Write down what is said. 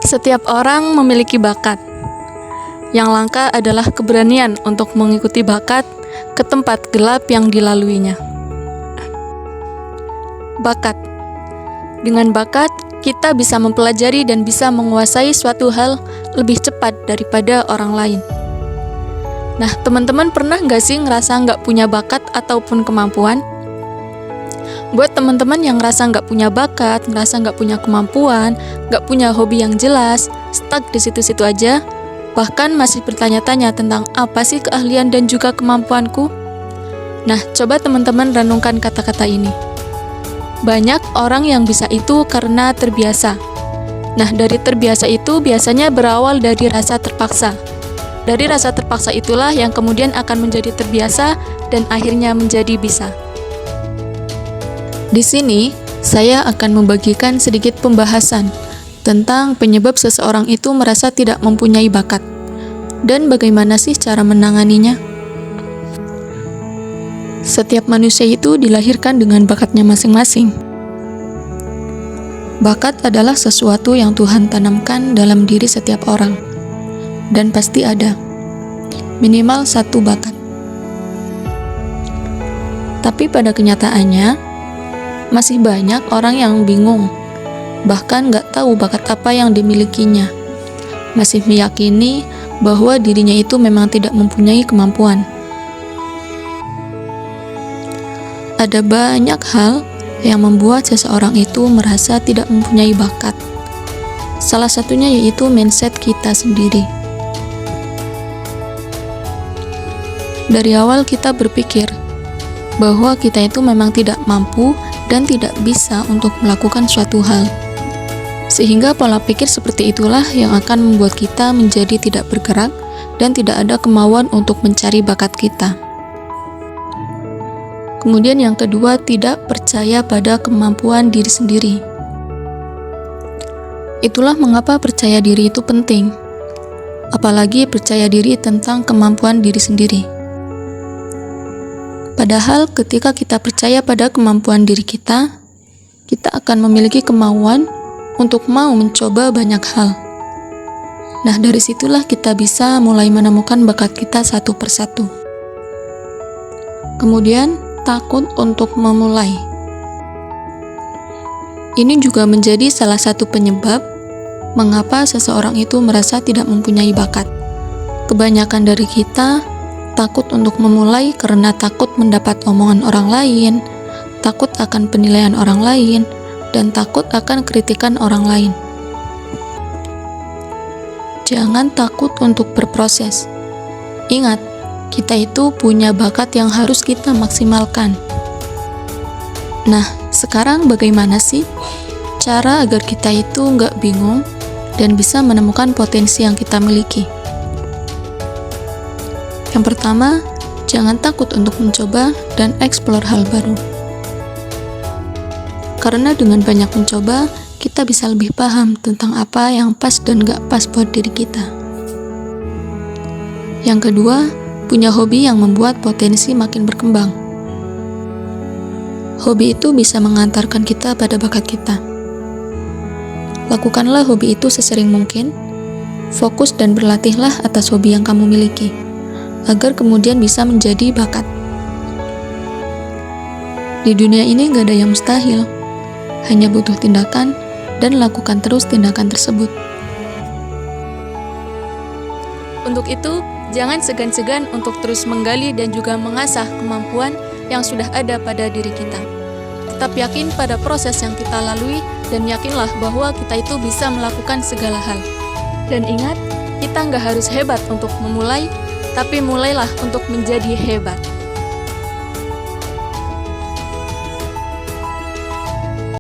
Setiap orang memiliki bakat. Yang langka adalah keberanian untuk mengikuti bakat ke tempat gelap yang dilaluinya. Bakat. Dengan bakat, kita bisa mempelajari dan bisa menguasai suatu hal lebih cepat daripada orang lain. Nah, teman-teman pernah nggak sih ngerasa nggak punya bakat ataupun kemampuan? Buat teman-teman yang ngerasa nggak punya bakat, ngerasa nggak punya kemampuan, nggak punya hobi yang jelas, stuck di situ-situ aja, bahkan masih bertanya-tanya tentang apa sih keahlian dan juga kemampuanku? Nah, coba teman-teman renungkan kata-kata ini. Banyak orang yang bisa itu karena terbiasa. Nah, dari terbiasa itu biasanya berawal dari rasa terpaksa. Dari rasa terpaksa itulah yang kemudian akan menjadi terbiasa dan akhirnya menjadi bisa. Di sini, saya akan membagikan sedikit pembahasan tentang penyebab seseorang itu merasa tidak mempunyai bakat dan bagaimana sih cara menanganinya. Setiap manusia itu dilahirkan dengan bakatnya masing-masing. Bakat adalah sesuatu yang Tuhan tanamkan dalam diri setiap orang, dan pasti ada minimal satu bakat. Tapi pada kenyataannya, masih banyak orang yang bingung, bahkan nggak tahu bakat apa yang dimilikinya. Masih meyakini bahwa dirinya itu memang tidak mempunyai kemampuan. Ada banyak hal yang membuat seseorang itu merasa tidak mempunyai bakat. Salah satunya yaitu mindset kita sendiri. Dari awal kita berpikir bahwa kita itu memang tidak mampu dan tidak bisa untuk melakukan suatu hal. Sehingga pola pikir seperti itulah yang akan membuat kita menjadi tidak bergerak dan tidak ada kemauan untuk mencari bakat kita. Kemudian yang kedua, tidak percaya pada kemampuan diri sendiri. Itulah mengapa percaya diri itu penting. Apalagi percaya diri tentang kemampuan diri sendiri. Padahal ketika kita percaya pada kemampuan diri kita akan memiliki kemauan untuk mau mencoba banyak hal. Nah, dari situlah kita bisa mulai menemukan bakat kita satu persatu. Kemudian, takut untuk memulai. Ini juga menjadi salah satu penyebab mengapa seseorang itu merasa tidak mempunyai bakat. Kebanyakan dari kita takut untuk memulai karena takut mendapat omongan orang lain, takut akan penilaian orang lain, dan takut akan kritikan orang lain. Jangan takut untuk berproses. Ingat, kita itu punya bakat yang harus kita maksimalkan. Nah, sekarang bagaimana sih cara agar kita itu nggak bingung dan bisa menemukan potensi yang kita miliki? Yang pertama, jangan takut untuk mencoba dan eksplor hal baru. Karena dengan banyak mencoba, kita bisa lebih paham tentang apa yang pas dan gak pas buat diri kita. Yang kedua, punya hobi yang membuat potensi makin berkembang. Hobi itu bisa mengantarkan kita pada bakat kita. Lakukanlah hobi itu sesering mungkin, fokus dan berlatihlah atas hobi yang kamu miliki, agar kemudian bisa menjadi bakat. Di dunia ini gak ada yang mustahil, hanya butuh tindakan dan lakukan terus tindakan tersebut. Untuk itu, jangan segan-segan untuk terus menggali dan juga mengasah kemampuan yang sudah ada pada diri kita. Tetap yakin pada proses yang kita lalui dan yakinlah bahwa kita itu bisa melakukan segala hal. Dan ingat, kita nggak harus hebat untuk memulai, tapi mulailah untuk menjadi hebat.